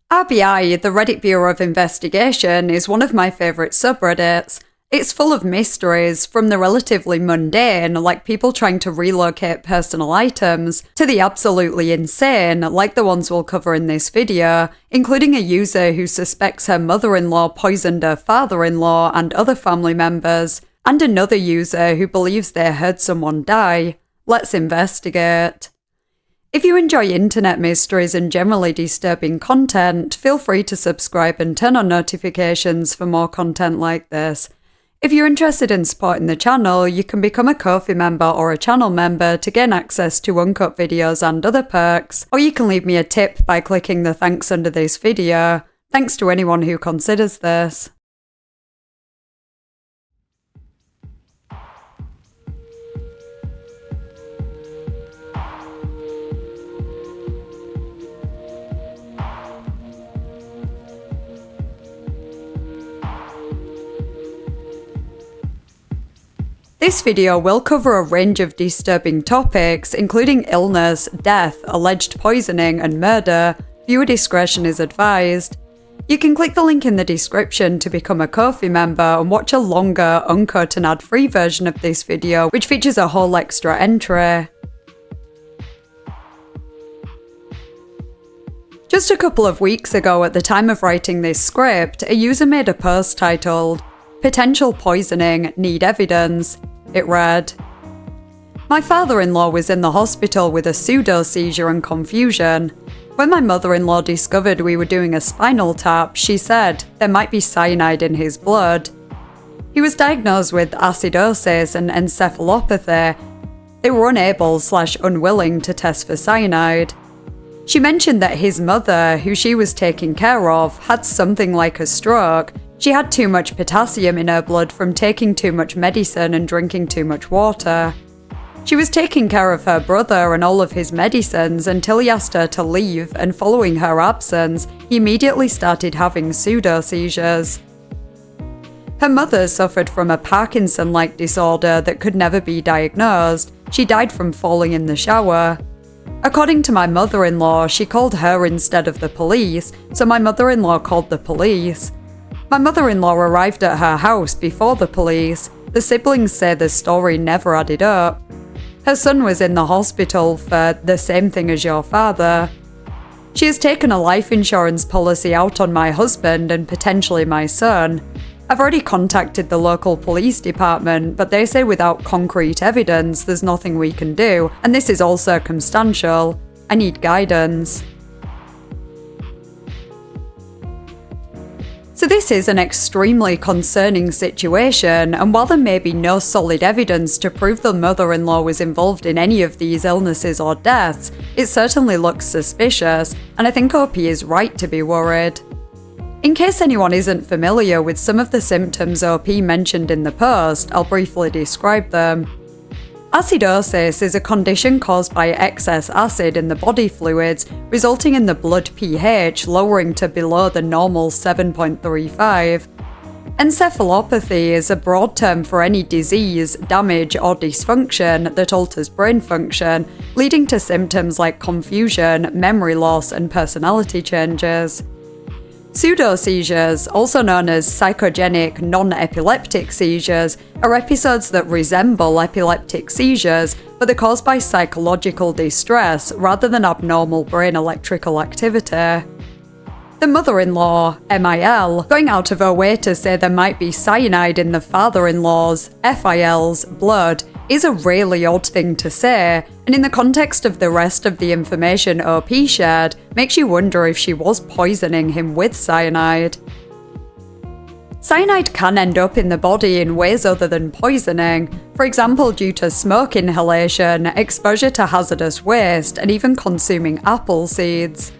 RBI, the Reddit Bureau of Investigation, is one of my favourite subreddits. It's full of mysteries, from the relatively mundane, like people trying to relocate personal items, to the absolutely insane, like the ones we'll cover in this video, including a user who suspects her mother-in-law poisoned her father-in-law and other family members, and another user who believes they heard someone die. Let's investigate. If you enjoy internet mysteries and generally disturbing content, feel free to subscribe and turn on notifications for more content like this. If you're interested in supporting the channel, you can become a Ko-fi member or a channel member to gain access to uncut videos and other perks, or you can leave me a tip by clicking the thanks under this video. Thanks to anyone who considers this. This video will cover a range of disturbing topics, including illness, death, alleged poisoning, and murder. Viewer discretion is advised. You can click the link in the description to become a Ko-fi member and watch a longer, uncut and ad-free version of this video, which features a whole extra entry. Just a couple of weeks ago, at the time of writing this script, a user made a post titled, "Potential poisoning, need evidence." It read, "My father-in-law was in the hospital with a pseudo-seizure and confusion. When my mother-in-law discovered we were doing a spinal tap, she said there might be cyanide in his blood. He was diagnosed with acidosis and encephalopathy. They were unable/unwilling to test for cyanide. She mentioned that his mother, who she was taking care of, had something like a stroke. She had too much potassium in her blood from taking too much medicine and drinking too much water. She was taking care of her brother and all of his medicines until he asked her to leave, and following her absence, he immediately started having pseudo-seizures. Her mother suffered from a Parkinson-like disorder that could never be diagnosed. She died from falling in the shower. According to my mother-in-law, she called her instead of the police, so my mother-in-law called the police. My mother-in-law arrived at her house before the police. The siblings say the story never added up. Her son was in the hospital for the same thing as your father. She has taken a life insurance policy out on my husband and potentially my son. I've already contacted the local police department, but they say without concrete evidence there's nothing we can do, and this is all circumstantial. I need guidance." So this is an extremely concerning situation, and while there may be no solid evidence to prove the mother-in-law was involved in any of these illnesses or deaths, it certainly looks suspicious, and I think OP is right to be worried. In case anyone isn't familiar with some of the symptoms OP mentioned in the post, I'll briefly describe them. Acidosis is a condition caused by excess acid in the body fluids, resulting in the blood pH lowering to below the normal 7.35. Encephalopathy is a broad term for any disease, damage, or dysfunction that alters brain function, leading to symptoms like confusion, memory loss, and personality changes. Pseudo-seizures, also known as psychogenic non-epileptic seizures, are episodes that resemble epileptic seizures, but they're caused by psychological distress rather than abnormal brain electrical activity. The mother-in-law, MIL, going out of her way to say there might be cyanide in the father-in-law's, FIL's, blood, is a really odd thing to say, and in the context of the rest of the information OP shared, makes you wonder if she was poisoning him with cyanide. Cyanide can end up in the body in ways other than poisoning, for example due to smoke inhalation, exposure to hazardous waste, and even consuming apple seeds.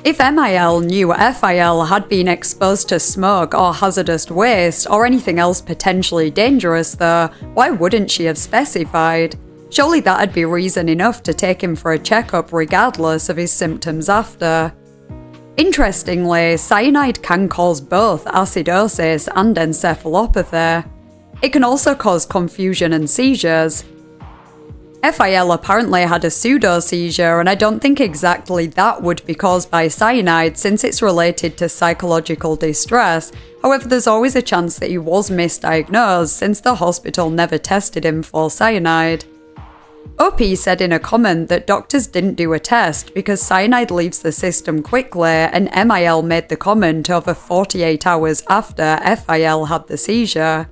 If MIL knew FIL had been exposed to smoke or hazardous waste or anything else potentially dangerous though, why wouldn't she have specified? Surely that'd be reason enough to take him for a checkup regardless of his symptoms after. Interestingly, cyanide can cause both acidosis and encephalopathy. It can also cause confusion and seizures. FIL apparently had a pseudo-seizure, and I don't think exactly that would be caused by cyanide since it's related to psychological distress. However, there's always a chance that he was misdiagnosed since the hospital never tested him for cyanide. OP said in a comment that doctors didn't do a test because cyanide leaves the system quickly, and MIL made the comment over 48 hours after FIL had the seizure.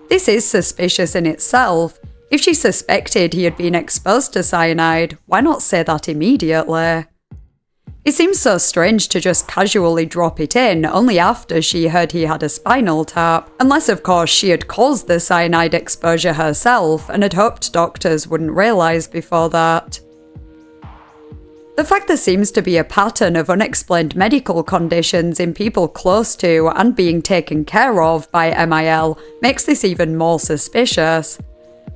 This is suspicious in itself. If she suspected he had been exposed to cyanide, why not say that immediately? It seems so strange to just casually drop it in only after she heard he had a spinal tap, unless of course she had caused the cyanide exposure herself and had hoped doctors wouldn't realise before that. The fact there seems to be a pattern of unexplained medical conditions in people close to and being taken care of by MIL makes this even more suspicious.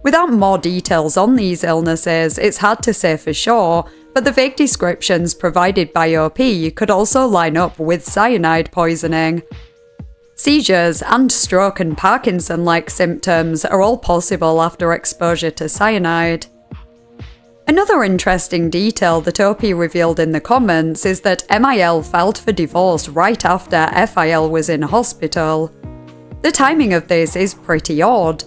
Without more details on these illnesses, it's hard to say for sure, but the vague descriptions provided by OP could also line up with cyanide poisoning. Seizures and stroke and Parkinson-like symptoms are all possible after exposure to cyanide. Another interesting detail that OP revealed in the comments is that MIL filed for divorce right after FIL was in hospital. The timing of this is pretty odd.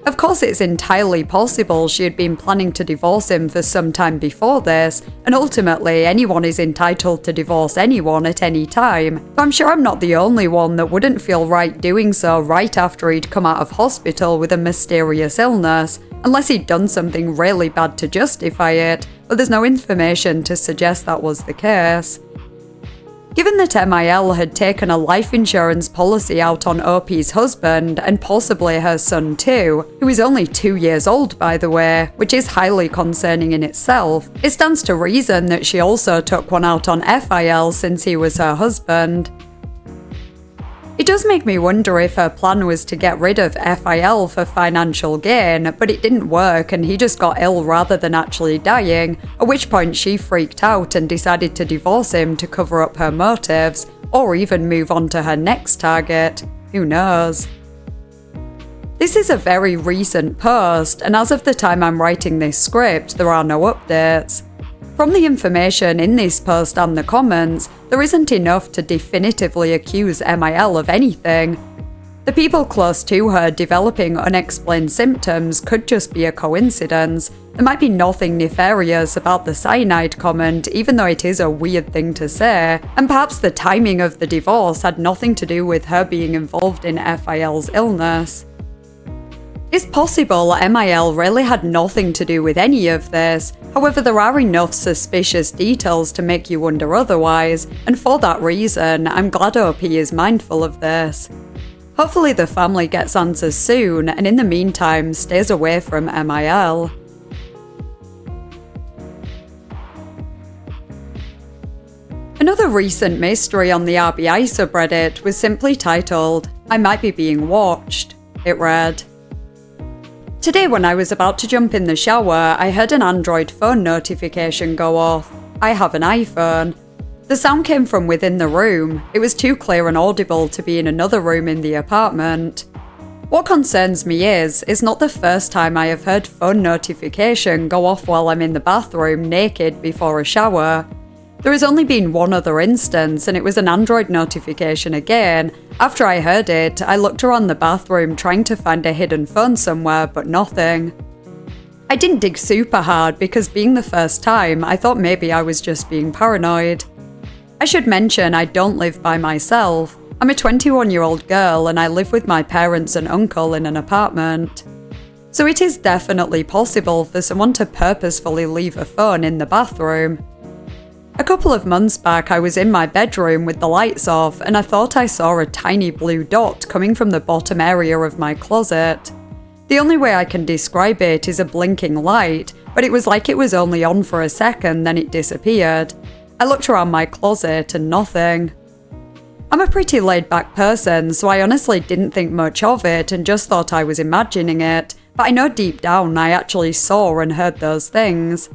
Of course, it's entirely possible she had been planning to divorce him for some time before this, and ultimately anyone is entitled to divorce anyone at any time. But I'm sure I'm not the only one that wouldn't feel right doing so right after he'd come out of hospital with a mysterious illness, unless he'd done something really bad to justify it, but there's no information to suggest that was the case. Given that MIL had taken a life insurance policy out on OP's husband, and possibly her son too, who is only 2 years old by the way, which is highly concerning in itself, it stands to reason that she also took one out on FIL since he was her husband. It does make me wonder if her plan was to get rid of FIL for financial gain, but it didn't work and he just got ill rather than actually dying, at which point she freaked out and decided to divorce him to cover up her motives, or even move on to her next target. Who knows? This is a very recent post, and as of the time I'm writing this script, there are no updates. From the information in this post and the comments, there isn't enough to definitively accuse MIL of anything. The people close to her developing unexplained symptoms could just be a coincidence. There might be nothing nefarious about the cyanide comment, even though it is a weird thing to say, and perhaps the timing of the divorce had nothing to do with her being involved in FIL's illness. It's possible MIL really had nothing to do with any of this, however there are enough suspicious details to make you wonder otherwise, and for that reason, I'm glad OP is mindful of this. Hopefully the family gets answers soon, and in the meantime stays away from MIL. Another recent mystery on the RBI subreddit was simply titled, "I Might Be Being Watched." It read, "Today when I was about to jump in the shower, I heard an Android phone notification go off. I have an iPhone. The sound came from within the room. It was too clear and audible to be in another room in the apartment. What concerns me is, it's not the first time I have heard phone notification go off while I'm in the bathroom naked before a shower. There has only been one other instance, and it was an Android notification again. After I heard it, I looked around the bathroom trying to find a hidden phone somewhere, but nothing. I didn't dig super hard because being the first time, I thought maybe I was just being paranoid. I should mention I don't live by myself. I'm a 21-year-old girl and I live with my parents and uncle in an apartment. So it is definitely possible for someone to purposefully leave a phone in the bathroom. A couple of months back I was in my bedroom with the lights off and I thought I saw a tiny blue dot coming from the bottom area of my closet. The only way I can describe it is a blinking light, but it was like it was only on for a second, then it disappeared. I looked around my closet and nothing. I'm a pretty laid-back person, so I honestly didn't think much of it and just thought I was imagining it, but I know deep down I actually saw and heard those things.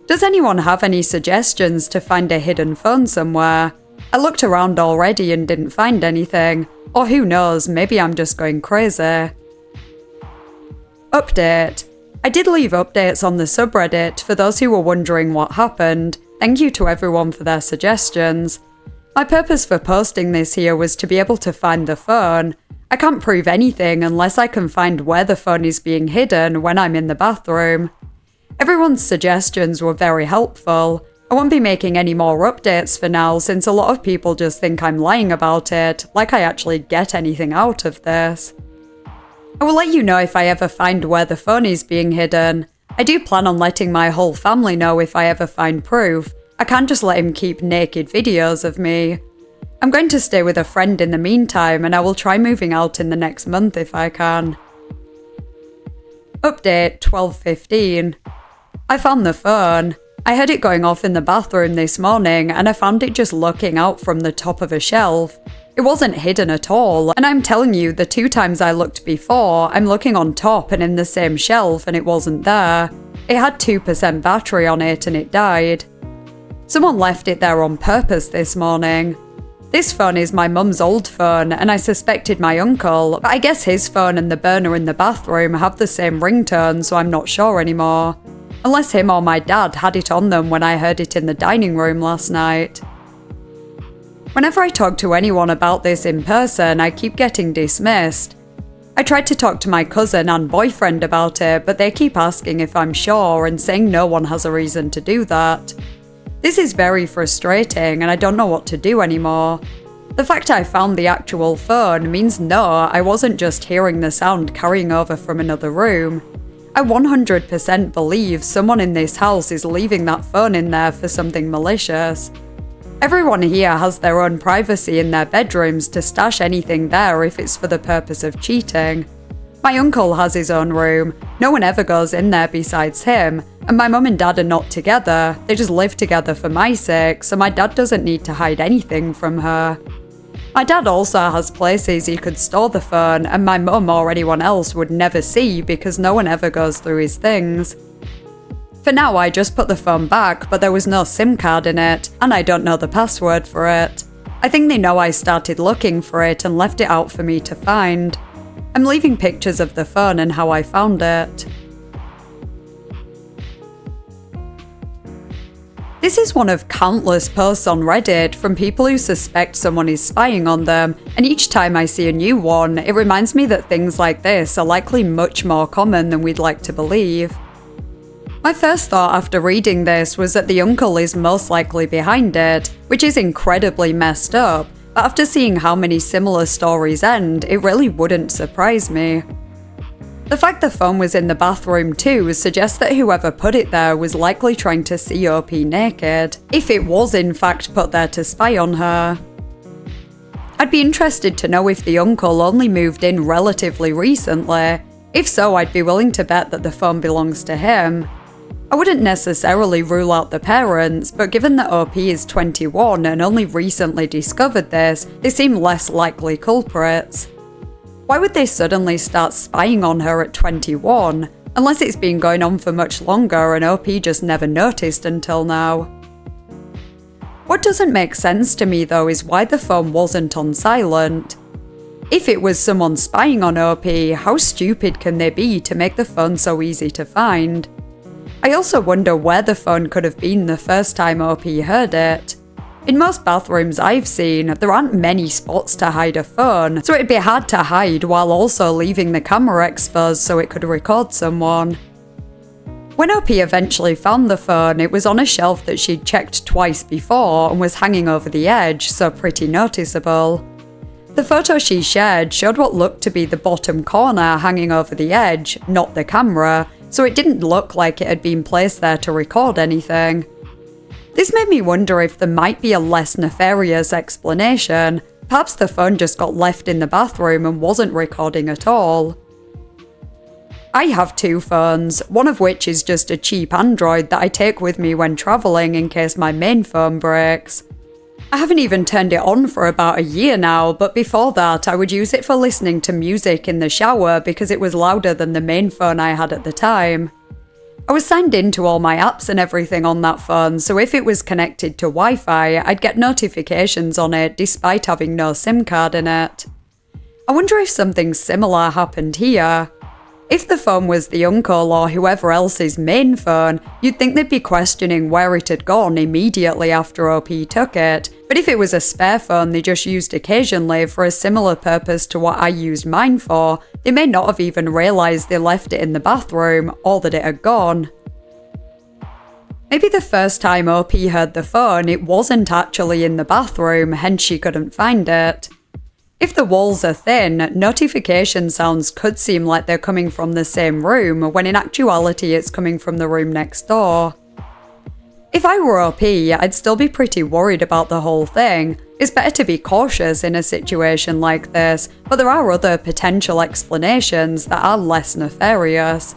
Does anyone have any suggestions to find a hidden phone somewhere? I looked around already and didn't find anything, or who knows, maybe I'm just going crazy. Update. I did leave updates on the subreddit for those who were wondering what happened. Thank you to everyone for their suggestions. My purpose for posting this here was to be able to find the phone. I can't prove anything unless I can find where the phone is being hidden when I'm in the bathroom. Everyone's suggestions were very helpful. I won't be making any more updates for now since a lot of people just think I'm lying about it, like I actually get anything out of this. I will let you know if I ever find where the phone is being hidden. I do plan on letting my whole family know if I ever find proof. I can't just let him keep naked videos of me. I'm going to stay with a friend in the meantime, and I will try moving out in the next month if I can. Update 12:15. I found the phone. I heard it going off in the bathroom this morning, and I found it just looking out from the top of a shelf. It wasn't hidden at all, and I'm telling you, the 2 times I looked before, I'm looking on top and in the same shelf and it wasn't there. It had 2% battery on it and it died. Someone left it there on purpose this morning. This phone is my mum's old phone, and I suspected my uncle, but I guess his phone and the burner in the bathroom have the same ringtone, so I'm not sure anymore. Unless him or my dad had it on them when I heard it in the dining room last night. Whenever I talk to anyone about this in person, I keep getting dismissed. I tried to talk to my cousin and boyfriend about it, but they keep asking if I'm sure and saying no one has a reason to do that. This is very frustrating and I don't know what to do anymore. The fact I found the actual phone means no, I wasn't just hearing the sound carrying over from another room. I 100% believe someone in this house is leaving that phone in there for something malicious. Everyone here has their own privacy in their bedrooms to stash anything there if it's for the purpose of cheating. My uncle has his own room, no one ever goes in there besides him, and my mum and dad are not together, they just live together for my sake, so my dad doesn't need to hide anything from her. My dad also has places he could store the phone, and my mum or anyone else would never see because no one ever goes through his things. For now, I just put the phone back, but there was no SIM card in it, and I don't know the password for it. I think they know I started looking for it and left it out for me to find. I'm leaving pictures of the phone and how I found it. This is one of countless posts on Reddit from people who suspect someone is spying on them, and each time I see a new one, it reminds me that things like this are likely much more common than we'd like to believe. My first thought after reading this was that the uncle is most likely behind it, which is incredibly messed up, but after seeing how many similar stories end, it really wouldn't surprise me. The fact the phone was in the bathroom too suggests that whoever put it there was likely trying to see OP naked, if it was in fact put there to spy on her. I'd be interested to know if the uncle only moved in relatively recently. If so, I'd be willing to bet that the phone belongs to him. I wouldn't necessarily rule out the parents, but given that OP is 21 and only recently discovered this, they seem less likely culprits. Why would they suddenly start spying on her at 21, unless it's been going on for much longer and OP just never noticed until now? What doesn't make sense to me though is why the phone wasn't on silent. If it was someone spying on OP, how stupid can they be to make the phone so easy to find? I also wonder where the phone could have been the first time OP heard it. In most bathrooms I've seen, there aren't many spots to hide a phone, so it'd be hard to hide while also leaving the camera exposed so it could record someone. When OP eventually found the phone, it was on a shelf that she'd checked twice before and was hanging over the edge, so pretty noticeable. The photo she shared showed what looked to be the bottom corner hanging over the edge, not the camera, so it didn't look like it had been placed there to record anything. This made me wonder if there might be a less nefarious explanation. Perhaps the phone just got left in the bathroom and wasn't recording at all. I have 2 phones, one of which is just a cheap Android that I take with me when travelling in case my main phone breaks. I haven't even turned it on for about a year now, but before that I would use it for listening to music in the shower because it was louder than the main phone I had at the time. I was signed into all my apps and everything on that phone, so if it was connected to Wi-Fi, I'd get notifications on it despite having no SIM card in it. I wonder if something similar happened here. If the phone was the uncle or whoever else's main phone, you'd think they'd be questioning where it had gone immediately after OP took it, but if it was a spare phone they just used occasionally for a similar purpose to what I used mine for, they may not have even realised they left it in the bathroom or that it had gone. Maybe the first time OP heard the phone, it wasn't actually in the bathroom, hence she couldn't find it. If the walls are thin, notification sounds could seem like they're coming from the same room, when in actuality it's coming from the room next door. If I were OP, I'd still be pretty worried about the whole thing. It's better to be cautious in a situation like this, but there are other potential explanations that are less nefarious.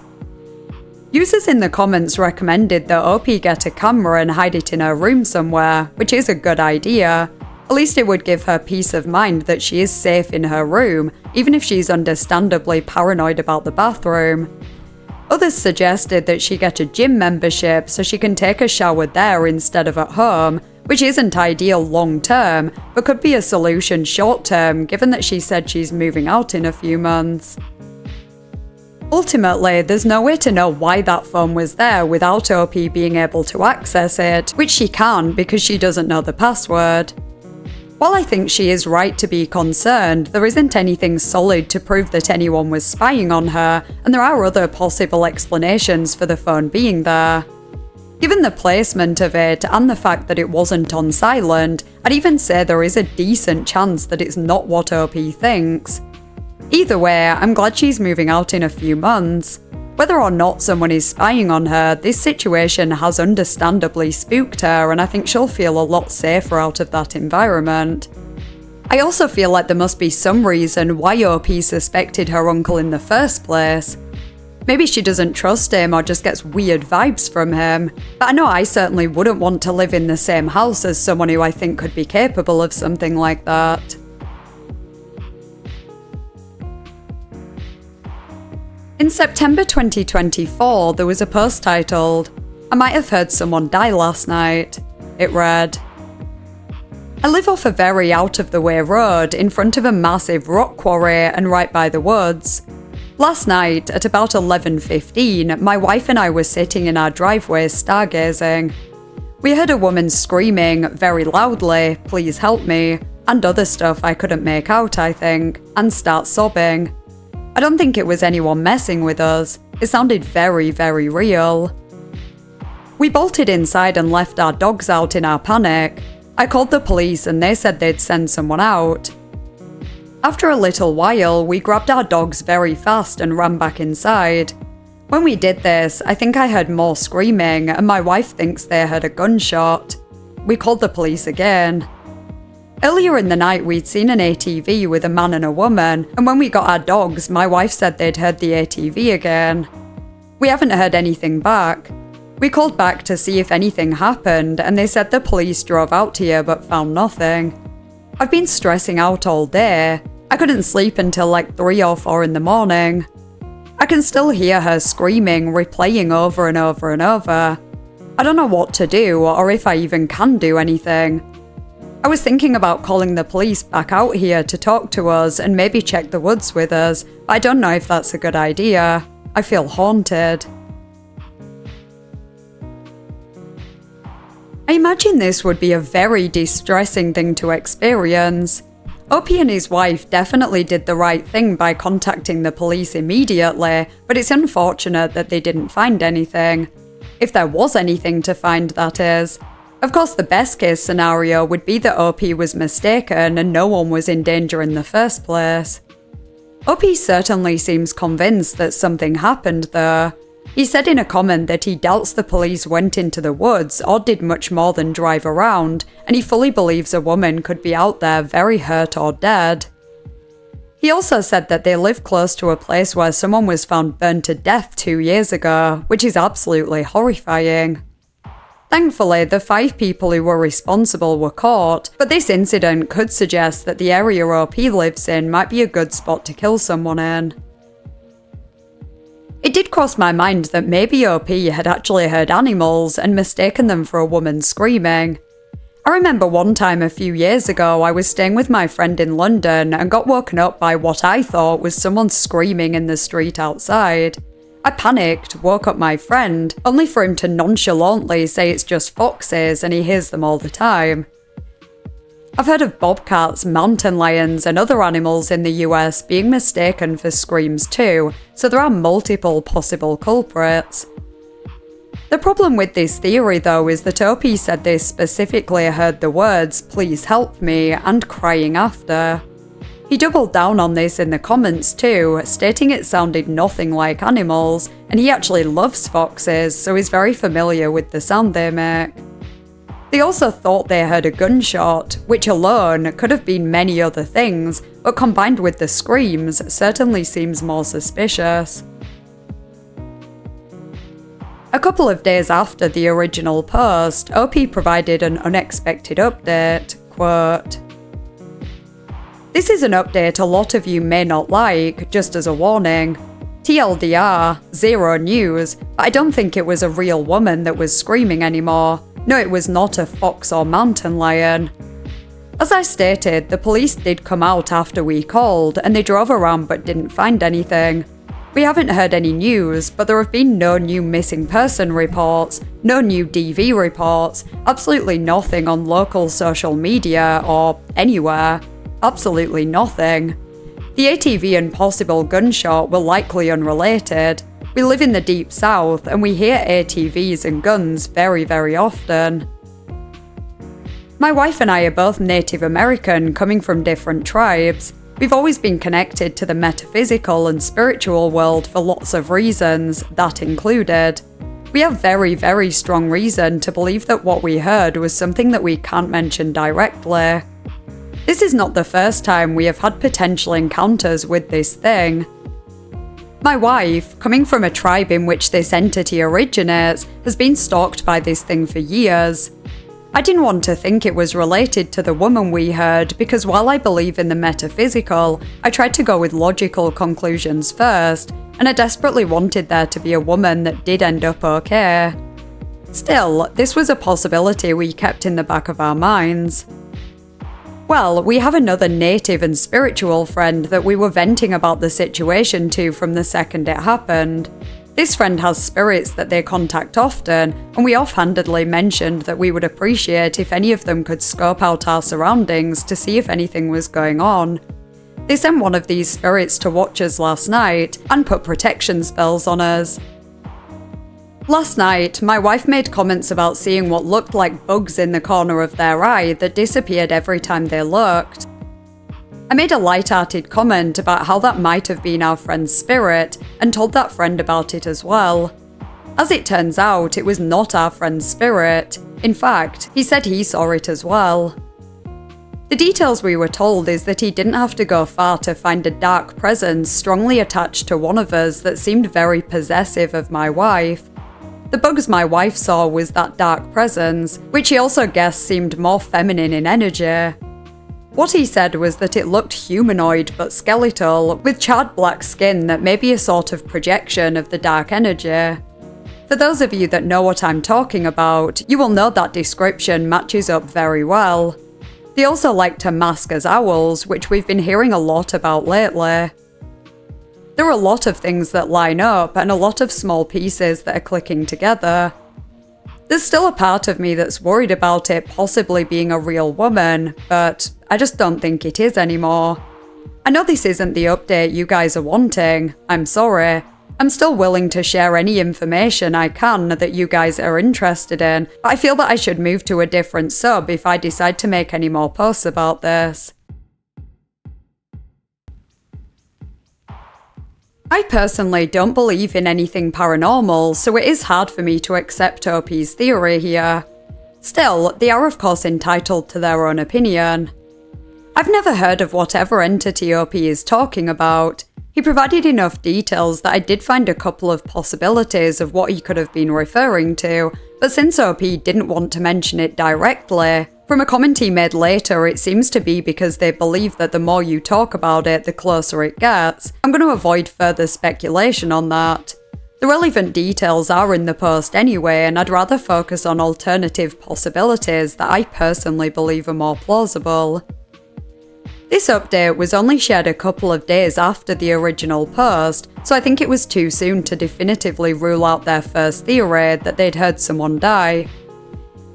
Users in the comments recommended that OP get a camera and hide it in her room somewhere, which is a good idea. At least it would give her peace of mind that she is safe in her room, even if she's understandably paranoid about the bathroom. Others suggested that she get a gym membership so she can take a shower there instead of at home, which isn't ideal long term, but could be a solution short term given that she said she's moving out in a few months. Ultimately, there's no way to know why that phone was there without OP being able to access it, which she can because she doesn't know the password. While I think she is right to be concerned, there isn't anything solid to prove that anyone was spying on her, and there are other possible explanations for the phone being there. Given the placement of it and the fact that it wasn't on silent, I'd even say there is a decent chance that it's not what OP thinks. Either way, I'm glad she's moving out in a few months. Whether or not someone is spying on her, this situation has understandably spooked her, and I think she'll feel a lot safer out of that environment. I also feel like there must be some reason why OP suspected her uncle in the first place. Maybe she doesn't trust him or just gets weird vibes from him, but I know I certainly wouldn't want to live in the same house as someone who I think could be capable of something like that. In September 2024, there was a post titled, "I might have heard someone die last night." It read, "I live off a very out-of-the-way road in front of a massive rock quarry and right by the woods. Last night, at about 11:15, my wife and I were sitting in our driveway stargazing. We heard a woman screaming very loudly, 'Please help me,' and other stuff I couldn't make out, I think, and start sobbing. I don't think it was anyone messing with us. It sounded very, very real. We bolted inside and left our dogs out in our panic. I called the police and they said they'd send someone out. After a little while, we grabbed our dogs very fast and ran back inside. When we did this, I think I heard more screaming and my wife thinks they heard a gunshot. We called the police again. Earlier in the night, we'd seen an ATV with a man and a woman, and when we got our dogs, my wife said they'd heard the ATV again. We haven't heard anything back. We called back to see if anything happened, and they said the police drove out here but found nothing. I've been stressing out all day. I couldn't sleep until like 3 or 4 in the morning. I can still hear her screaming, replaying over and over and over. I don't know what to do, or if I even can do anything. I was thinking about calling the police back out here to talk to us and maybe check the woods with us, but I don't know if that's a good idea. I feel haunted. I imagine this would be a very distressing thing to experience. Opie and his wife definitely did the right thing by contacting the police immediately, but it's unfortunate that they didn't find anything. If there was anything to find, that is. Of course, the best case scenario would be that OP was mistaken and no one was in danger in the first place. OP certainly seems convinced that something happened though. He said in a comment that he doubts the police went into the woods or did much more than drive around, and he fully believes a woman could be out there very hurt or dead. He also said that they live close to a place where someone was found burned to death 2 years ago, which is absolutely horrifying. Thankfully, the 5 people who were responsible were caught, but this incident could suggest that the area OP lives in might be a good spot to kill someone in. It did cross my mind that maybe OP had actually heard animals and mistaken them for a woman screaming. I remember one time a few years ago I was staying with my friend in London and got woken up by what I thought was someone screaming in the street outside. I panicked, woke up my friend, only for him to nonchalantly say it's just foxes and he hears them all the time. I've heard of bobcats, mountain lions, and other animals in the US being mistaken for screams too, so there are multiple possible culprits. The problem with this theory though is that Opie said they specifically heard the words "please help me" and crying after. He doubled down on this in the comments too, stating it sounded nothing like animals, and he actually loves foxes, so he's very familiar with the sound they make. They also thought they heard a gunshot, which alone could have been many other things, but combined with the screams certainly seems more suspicious. A couple of days after the original post, OP provided an unexpected update, quote, "This is an update a lot of you may not like, just as a warning. TLDR, zero news, but I don't think it was a real woman that was screaming anymore. No, it was not a fox or mountain lion. As I stated, the police did come out after we called, and they drove around but didn't find anything. We haven't heard any news, but there have been no new missing person reports, no new DV reports, absolutely nothing on local social media or anywhere. Absolutely nothing. The ATV and possible gunshot were likely unrelated. We live in the deep south and we hear ATVs and guns very, very often." My wife and I are both Native American, coming from different tribes. We've always been connected to the metaphysical and spiritual world for lots of reasons, that included. We have very, very strong reason to believe that what we heard was something that we can't mention directly. This is not the first time we have had potential encounters with this thing. My wife, coming from a tribe in which this entity originates, has been stalked by this thing for years. I didn't want to think it was related to the woman we heard because while I believe in the metaphysical, I tried to go with logical conclusions first, and I desperately wanted there to be a woman that did end up okay. Still, this was a possibility we kept in the back of our minds. Well, we have another native and spiritual friend that we were venting about the situation to from the second it happened. This friend has spirits that they contact often, and we offhandedly mentioned that we would appreciate if any of them could scope out our surroundings to see if anything was going on. They sent one of these spirits to watch us last night and put protection spells on us. Last night, my wife made comments about seeing what looked like bugs in the corner of their eye that disappeared every time they looked. I made a light-hearted comment about how that might have been our friend's spirit and told that friend about it as well. As it turns out, it was not our friend's spirit. In fact, he said he saw it as well. The details we were told is that he didn't have to go far to find a dark presence strongly attached to one of us that seemed very possessive of my wife. The bugs my wife saw was that dark presence, which he also guessed seemed more feminine in energy. What he said was that it looked humanoid but skeletal, with charred black skin that may be a sort of projection of the dark energy. For those of you that know what I'm talking about, you will know that description matches up very well. They also like to mask as owls, which we've been hearing a lot about lately. There are a lot of things that line up and a lot of small pieces that are clicking together. There's still a part of me that's worried about it possibly being a real woman, but I just don't think it is anymore. I know this isn't the update you guys are wanting. I'm sorry. I'm still willing to share any information I can that you guys are interested in, but I feel that I should move to a different sub if I decide to make any more posts about this. I personally don't believe in anything paranormal, so it is hard for me to accept OP's theory here. Still, they are of course entitled to their own opinion. I've never heard of whatever entity OP is talking about. He provided enough details that I did find a couple of possibilities of what he could have been referring to, but since OP didn't want to mention it directly, from a comment he made later, it seems to be because they believe that the more you talk about it, the closer it gets. I'm going to avoid further speculation on that. The relevant details are in the post anyway, and I'd rather focus on alternative possibilities that I personally believe are more plausible. This update was only shared a couple of days after the original post, so I think it was too soon to definitively rule out their first theory that they'd heard someone die.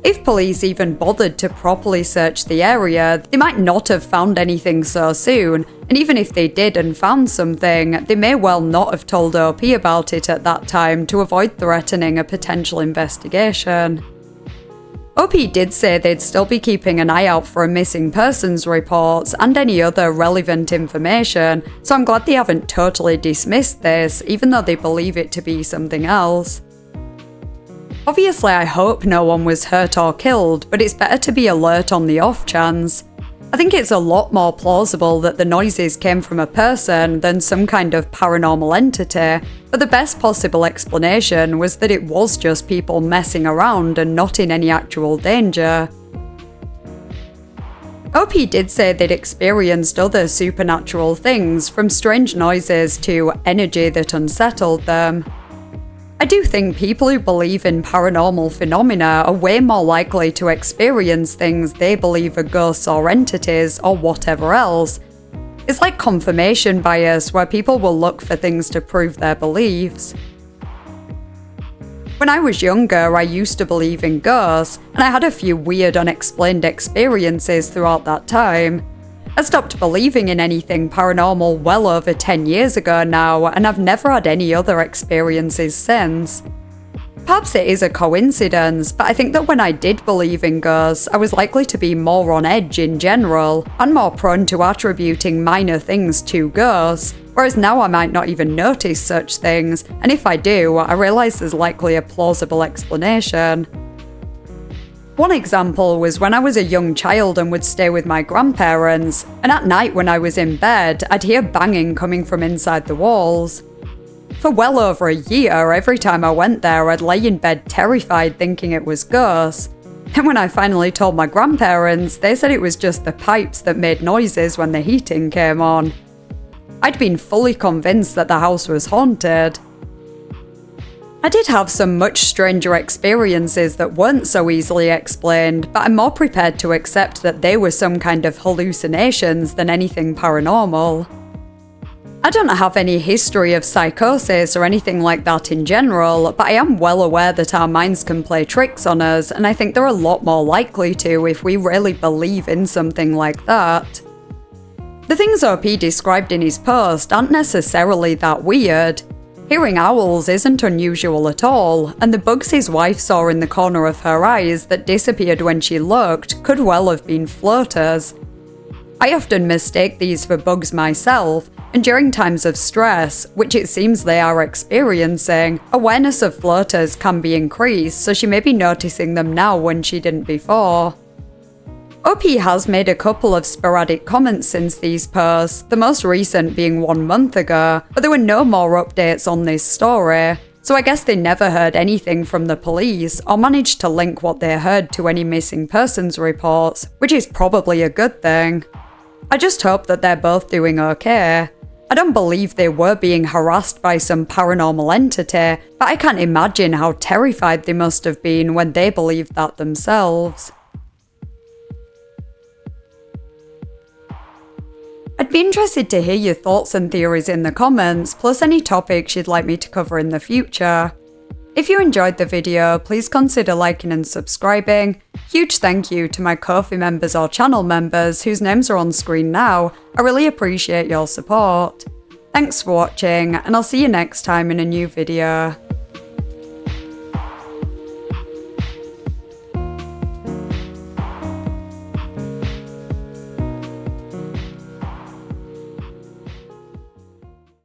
If police even bothered to properly search the area, they might not have found anything so soon, and even if they did and found something, they may well not have told OP about it at that time to avoid threatening a potential investigation. OP did say they'd still be keeping an eye out for a missing persons reports and any other relevant information, so I'm glad they haven't totally dismissed this, even though they believe it to be something else. Obviously, I hope no one was hurt or killed, but it's better to be alert on the off chance. I think it's a lot more plausible that the noises came from a person than some kind of paranormal entity, but the best possible explanation was that it was just people messing around and not in any actual danger. OP did say they'd experienced other supernatural things, from strange noises to energy that unsettled them. I do think people who believe in paranormal phenomena are way more likely to experience things they believe are ghosts or entities or whatever else. It's like confirmation bias, where people will look for things to prove their beliefs. When I was younger, I used to believe in ghosts, and I had a few weird unexplained experiences throughout that time. I stopped believing in anything paranormal well over 10 years ago now, and I've never had any other experiences since. Perhaps it is a coincidence, but I think that when I did believe in ghosts, I was likely to be more on edge in general, and more prone to attributing minor things to ghosts, whereas now I might not even notice such things, and if I do, I realise there's likely a plausible explanation. One example was when I was a young child and would stay with my grandparents, and at night when I was in bed, I'd hear banging coming from inside the walls. For well over a year, every time I went there, I'd lay in bed terrified thinking it was ghosts. And when I finally told my grandparents, they said it was just the pipes that made noises when the heating came on. I'd been fully convinced that the house was haunted. I did have some much stranger experiences that weren't so easily explained, but I'm more prepared to accept that they were some kind of hallucinations than anything paranormal. I don't have any history of psychosis or anything like that in general, but I am well aware that our minds can play tricks on us, and I think they're a lot more likely to if we really believe in something like that. The things OP described in his post aren't necessarily that weird. Hearing owls isn't unusual at all, and the bugs his wife saw in the corner of her eyes that disappeared when she looked could well have been floaters. I often mistake these for bugs myself, and during times of stress, which it seems they are experiencing, awareness of floaters can be increased, so she may be noticing them now when she didn't before. OP has made a couple of sporadic comments since these posts, the most recent being 1 month ago, but there were no more updates on this story, so I guess they never heard anything from the police or managed to link what they heard to any missing persons reports, which is probably a good thing. I just hope that they're both doing okay. I don't believe they were being harassed by some paranormal entity, but I can't imagine how terrified they must have been when they believed that themselves. I'd be interested to hear your thoughts and theories in the comments, plus any topics you'd like me to cover in the future. If you enjoyed the video, please consider liking and subscribing. Huge thank you to my Ko-fi members or channel members whose names are on screen now. I really appreciate your support. Thanks for watching, and I'll see you next time in a new video.